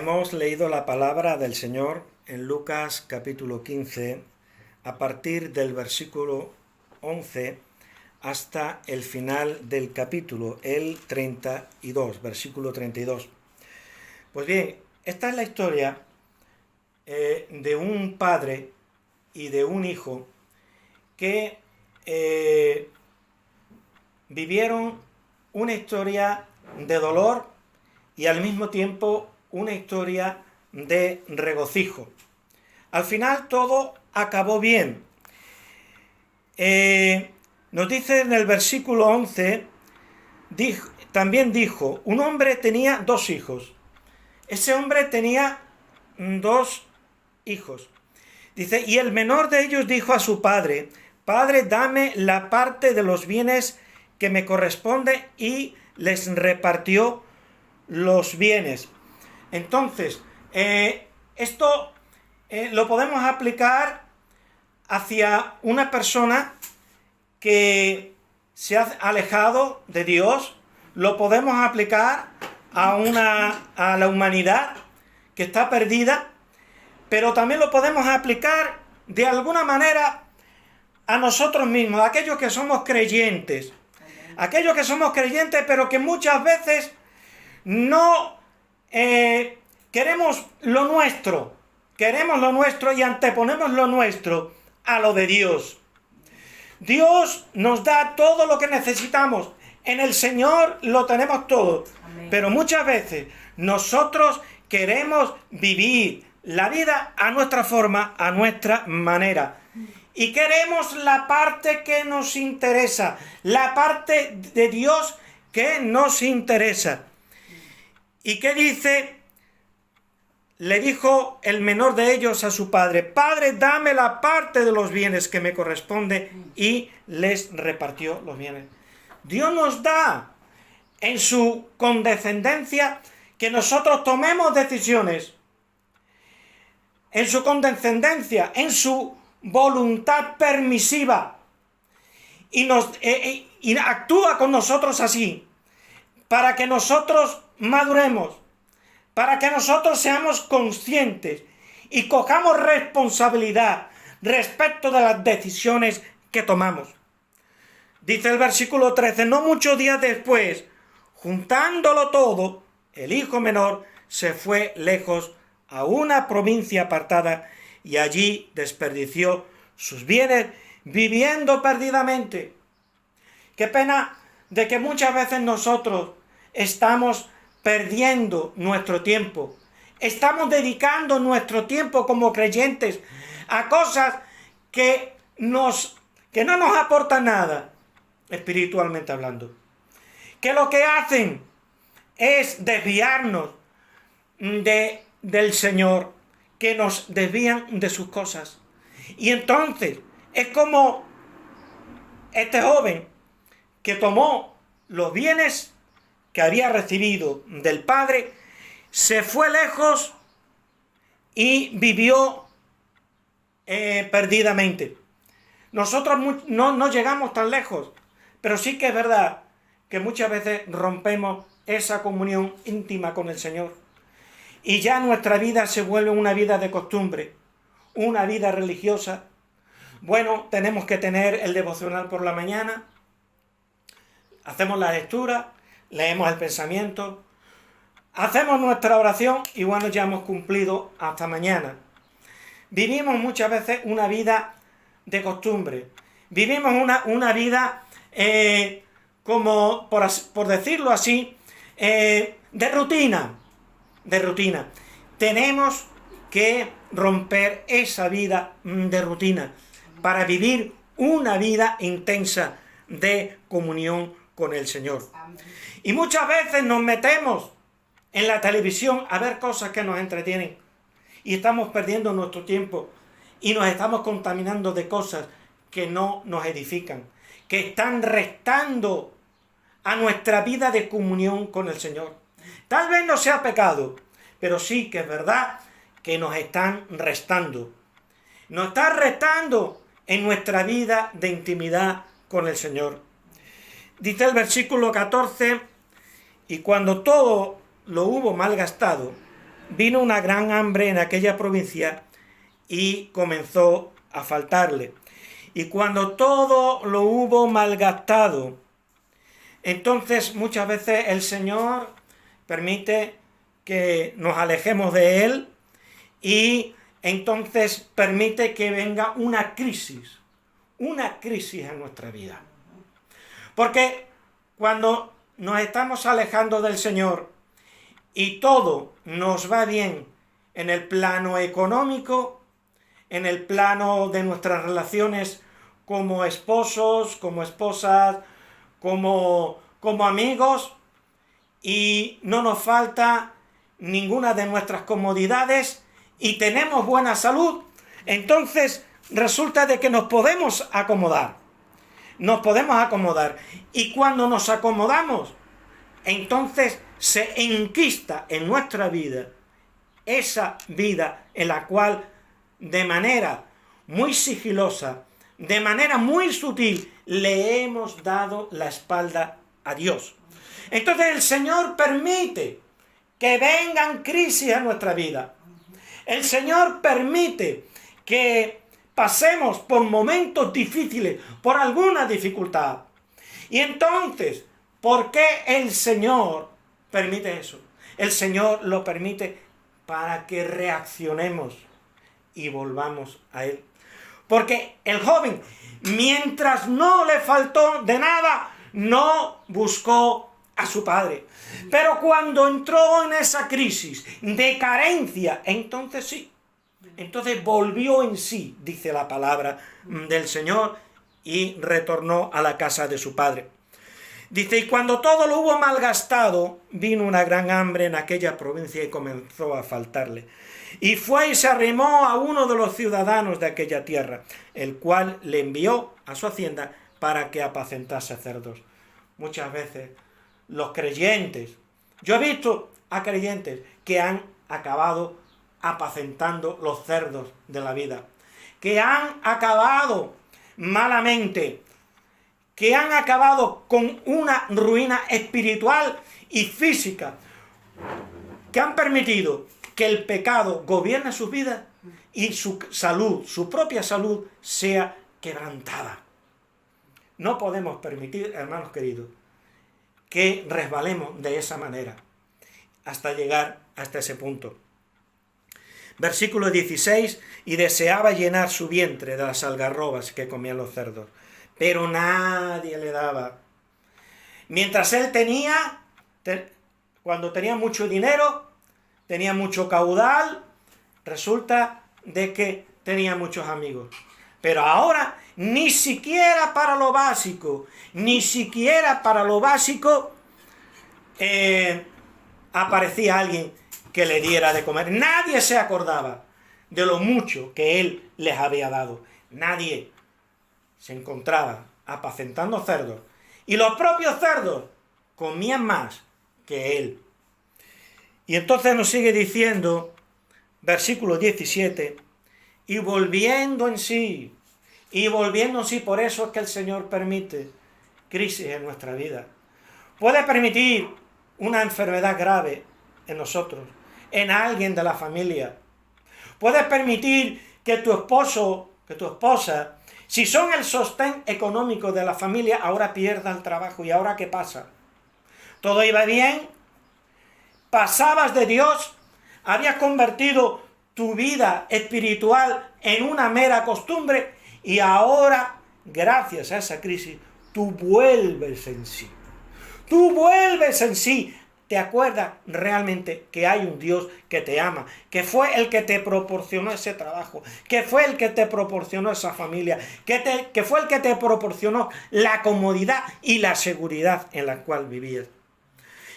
Hemos leído la palabra del Señor en Lucas capítulo 15, a partir del versículo 11 hasta el final del capítulo, el 32, versículo 32. Pues bien, esta es la historia de un padre y de un hijo que vivieron una historia de dolor y al mismo tiempo una historia de regocijo. Al final todo acabó bien. Nos dice en el versículo 11, también dijo, un hombre tenía dos hijos. Ese hombre tenía dos hijos. Dice, y el menor de ellos dijo a su padre, Padre, dame la parte de los bienes que me corresponde, y les repartió los bienes. Entonces, esto lo podemos aplicar hacia una persona que se ha alejado de Dios, lo podemos aplicar a la humanidad que está perdida, pero también lo podemos aplicar de alguna manera a nosotros mismos, a aquellos que somos creyentes. Aquellos que somos creyentes, pero que muchas veces no queremos lo nuestro y anteponemos lo nuestro a lo de Dios. Dios nos da todo lo que necesitamos. En el Señor lo tenemos todo. Amén. Pero muchas veces nosotros queremos vivir la vida a nuestra forma, a nuestra manera. Y queremos la parte que nos interesa, la parte de Dios que nos interesa. ¿Y qué dice? Le dijo el menor de ellos a su padre, Padre, dame la parte de los bienes que me corresponde, y les repartió los bienes. Dios nos da en su condescendencia que nosotros tomemos decisiones. En su condescendencia, en su voluntad permisiva, y actúa con nosotros así, para que nosotros maduremos, para que nosotros seamos conscientes y cojamos responsabilidad respecto de las decisiones que tomamos. Dice el versículo 13, no muchos días después, juntándolo todo, el hijo menor se fue lejos a una provincia apartada y allí desperdició sus bienes viviendo perdidamente. Qué pena de que muchas veces nosotros estamos perdiendo nuestro tiempo. Estamos dedicando nuestro tiempo como creyentes a cosas que no nos aportan nada, espiritualmente hablando. Que lo que hacen es desviarnos del Señor, que nos desvían de sus cosas. Y entonces es como este joven que tomó los bienes que había recibido del Padre, se fue lejos y vivió perdidamente. Nosotros no llegamos tan lejos, pero sí que es verdad que muchas veces rompemos esa comunión íntima con el Señor. Y ya nuestra vida se vuelve una vida de costumbre, una vida religiosa. Bueno, tenemos que tener el devocional por la mañana, hacemos la lectura, leemos el pensamiento, hacemos nuestra oración y bueno, ya hemos cumplido hasta mañana. Vivimos muchas veces una vida de costumbre, vivimos una vida, como por decirlo así, de rutina. Tenemos que romper esa vida de rutina para vivir una vida intensa de comunión con el Señor. Amén. Y muchas veces nos metemos en la televisión a ver cosas que nos entretienen y estamos perdiendo nuestro tiempo y nos estamos contaminando de cosas que no nos edifican, que están restando a nuestra vida de comunión con el Señor. Tal vez no sea pecado, pero sí que es verdad que nos están restando. Nos están restando en nuestra vida de intimidad con el Señor. Dice el versículo 14, y cuando todo lo hubo malgastado, vino una gran hambre en aquella provincia y comenzó a faltarle. Y cuando todo lo hubo malgastado, entonces muchas veces el Señor permite que nos alejemos de Él y entonces permite que venga una crisis en nuestra vida. Porque cuando nos estamos alejando del Señor y todo nos va bien en el plano económico, en el plano de nuestras relaciones como esposos, como esposas, como amigos, y no nos falta ninguna de nuestras comodidades y tenemos buena salud, entonces resulta de que nos podemos acomodar. Y cuando nos acomodamos, entonces se enquista en nuestra vida esa vida en la cual de manera muy sigilosa, de manera muy sutil, le hemos dado la espalda a Dios. Entonces el Señor permite que vengan crisis a nuestra vida. El Señor permite que pasemos por momentos difíciles, por alguna dificultad. Y entonces, ¿por qué el Señor permite eso? El Señor lo permite para que reaccionemos y volvamos a Él. Porque el joven, mientras no le faltó de nada, no buscó a su padre. Pero cuando entró en esa crisis de carencia, entonces sí. Entonces volvió en sí, dice la palabra del Señor, y retornó a la casa de su padre. Dice, y cuando todo lo hubo malgastado, vino una gran hambre en aquella provincia y comenzó a faltarle. Y fue y se arrimó a uno de los ciudadanos de aquella tierra, el cual le envió a su hacienda para que apacentase cerdos. Muchas veces los creyentes, yo he visto a creyentes que han acabado apacentando los cerdos de la vida, que han acabado malamente, que han acabado con una ruina espiritual y física, que han permitido que el pecado gobierne sus vidas y su salud, su propia salud, sea quebrantada. No podemos permitir, hermanos queridos, que resbalemos de esa manera hasta llegar hasta ese punto. Versículo 16, y deseaba llenar su vientre de las algarrobas que comían los cerdos, pero nadie le daba. Mientras él cuando tenía mucho dinero, tenía mucho caudal, resulta de que tenía muchos amigos. Pero ahora, ni siquiera para lo básico, aparecía alguien que le diera de comer. Nadie se acordaba de lo mucho que él les había dado. Nadie se encontraba apacentando cerdos. Y los propios cerdos comían más que él. Y entonces nos sigue diciendo, versículo 17, y volviendo en sí, por eso es que el Señor permite crisis en nuestra vida. Puede permitir una enfermedad grave en nosotros, en alguien de la familia. Puede permitir que tu esposo, que tu esposa, si son el sostén económico de la familia, ahora pierda el trabajo. ¿Y ahora qué pasa? ¿Todo iba bien? ¿Pasabas de Dios? ¿Habías convertido tu vida espiritual en una mera costumbre? Y ahora, gracias a esa crisis, tú vuelves en sí. Te acuerdas realmente que hay un Dios que te ama, que fue el que te proporcionó ese trabajo, que fue el que te proporcionó esa familia, que fue el que te proporcionó la comodidad y la seguridad en la cual vivías.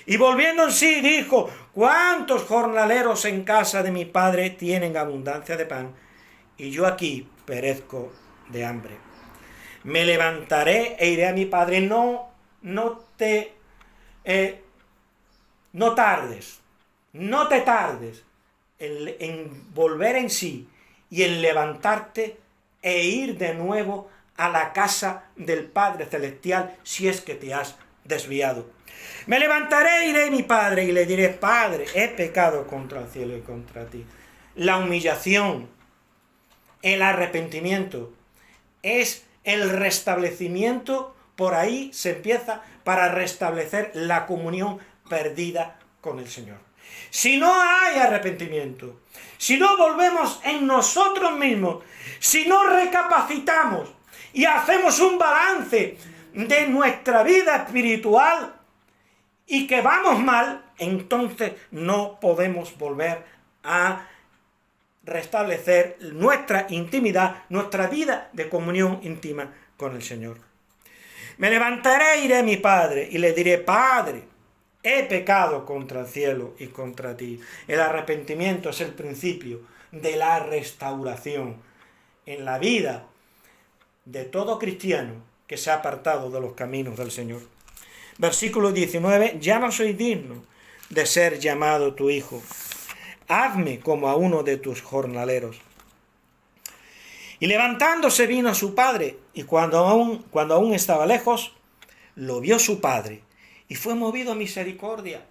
Y volviendo en sí dijo, ¿cuántos jornaleros en casa de mi padre tienen abundancia de pan? Y yo aquí perezco de hambre. Me levantaré e iré a mi padre. No te tardes en volver en sí y en levantarte e ir de nuevo a la casa del Padre Celestial si es que te has desviado. Me levantaré e iré a mi padre y le diré, Padre, he pecado contra el cielo y contra ti. La humillación, el arrepentimiento, es el restablecimiento, por ahí se empieza, para restablecer la comunión perdida con el Señor. Si no hay arrepentimiento, si no volvemos en nosotros mismos, si no recapacitamos y hacemos un balance de nuestra vida espiritual y que vamos mal, entonces no podemos volver a restablecer nuestra intimidad, nuestra vida de comunión íntima con el Señor. Me levantaré e iré a mi Padre y le diré, Padre, he pecado contra el cielo y contra ti. El arrepentimiento es el principio de la restauración en la vida de todo cristiano que se ha apartado de los caminos del Señor. Versículo 19, ya no soy digno de ser llamado tu hijo. Hazme como a uno de tus jornaleros. Y levantándose vino a su padre, y cuando aún estaba lejos, lo vio su padre, y fue movido a misericordia.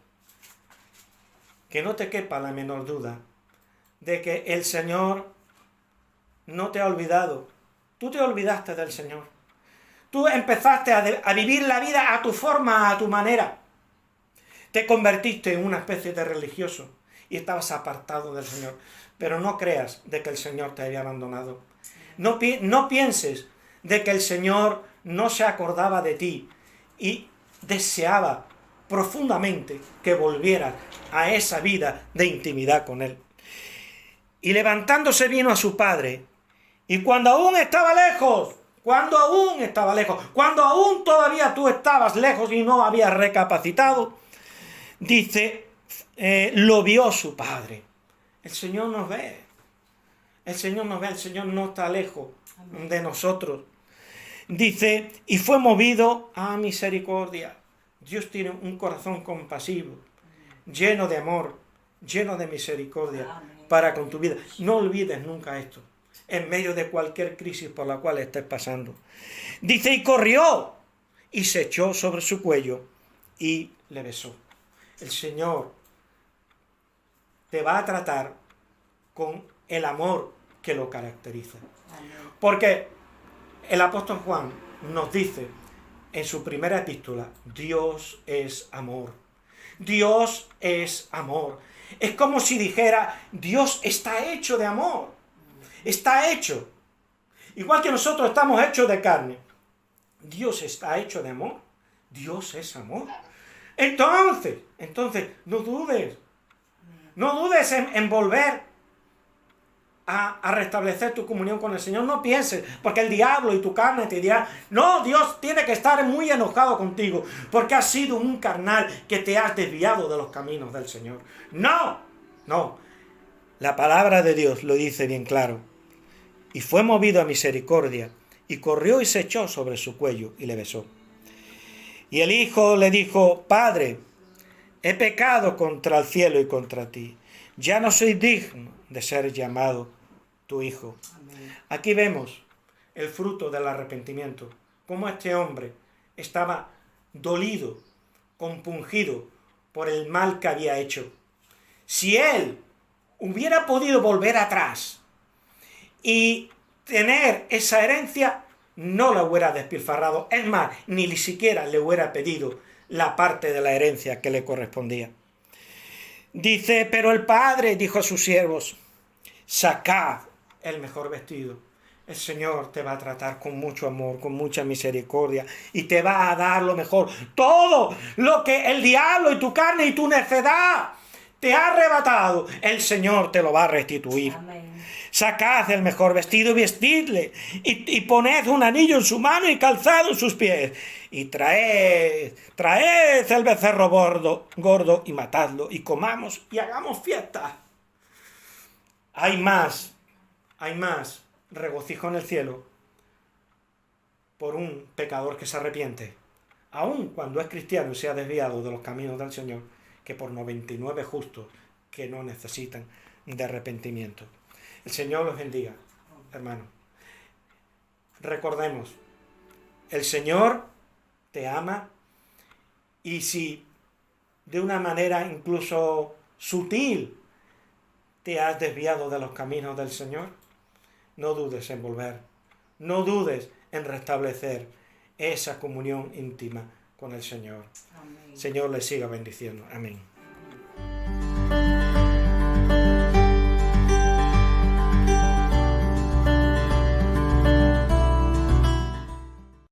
Que no te quepa la menor duda de que el Señor no te ha olvidado. Tú te olvidaste del Señor. Tú empezaste a vivir la vida a tu forma, a tu manera. Te convertiste en una especie de religioso y estabas apartado del Señor. Pero no creas de que el Señor te había abandonado. No pienses de que el Señor no se acordaba de ti y deseaba profundamente que volvieras a esa vida de intimidad con Él. Y levantándose vino a su padre, y cuando aún estaba lejos, cuando aún todavía tú estabas lejos y no habías recapacitado, dice, lo vio su padre. El Señor nos ve. El Señor nos ve, el Señor no está lejos de nosotros. Dice, y fue movido a misericordia. Dios tiene un corazón compasivo, lleno de amor, lleno de misericordia para con tu vida. No olvides nunca esto, en medio de cualquier crisis por la cual estés pasando. Dice, y corrió, y se echó sobre su cuello, y le besó. El Señor te va a tratar con el amor que lo caracteriza. Porque el apóstol Juan nos dice en su primera epístola, Dios es amor. Dios es amor. Es como si dijera, Dios está hecho de amor. Está hecho. Igual que nosotros estamos hechos de carne. Dios está hecho de amor. Dios es amor. Entonces, no dudes. No dudes en volver a restablecer tu comunión con el Señor. No pienses, porque el diablo y tu carne te dirán, no, Dios tiene que estar muy enojado contigo, porque has sido un carnal que te has desviado de los caminos del Señor. No. La palabra de Dios lo dice bien claro. Y fue movido a misericordia, y corrió y se echó sobre su cuello, y le besó. Y el hijo le dijo, Padre, he pecado contra el cielo y contra ti. Ya no soy digno de ser llamado tu hijo. Amén. Aquí vemos el fruto del arrepentimiento. Cómo este hombre estaba dolido, compungido por el mal que había hecho. Si él hubiera podido volver atrás y tener esa herencia, no la hubiera despilfarrado. Es más, ni siquiera le hubiera pedido la parte de la herencia que le correspondía. Dice, pero el padre dijo a sus siervos, sacad el mejor vestido. El Señor te va a tratar con mucho amor, con mucha misericordia, y te va a dar lo mejor. Todo lo que el diablo y tu carne y tu necedad te ha arrebatado, el Señor te lo va a restituir. Amén. Sacad el mejor vestido y vestidle, y poned un anillo en su mano y calzado en sus pies, y traed el becerro gordo y matadlo, y comamos y hagamos fiesta. Hay más regocijo en el cielo por un pecador que se arrepiente, aun cuando es cristiano y se ha desviado de los caminos del Señor, que por 99 justos que no necesitan de arrepentimiento. El Señor los bendiga, hermano. Recordemos, el Señor te ama Y si de una manera incluso sutil te has desviado de los caminos del Señor, no dudes en volver, no dudes en restablecer esa comunión íntima con el Señor. Amén. Señor les siga bendiciendo. Amén.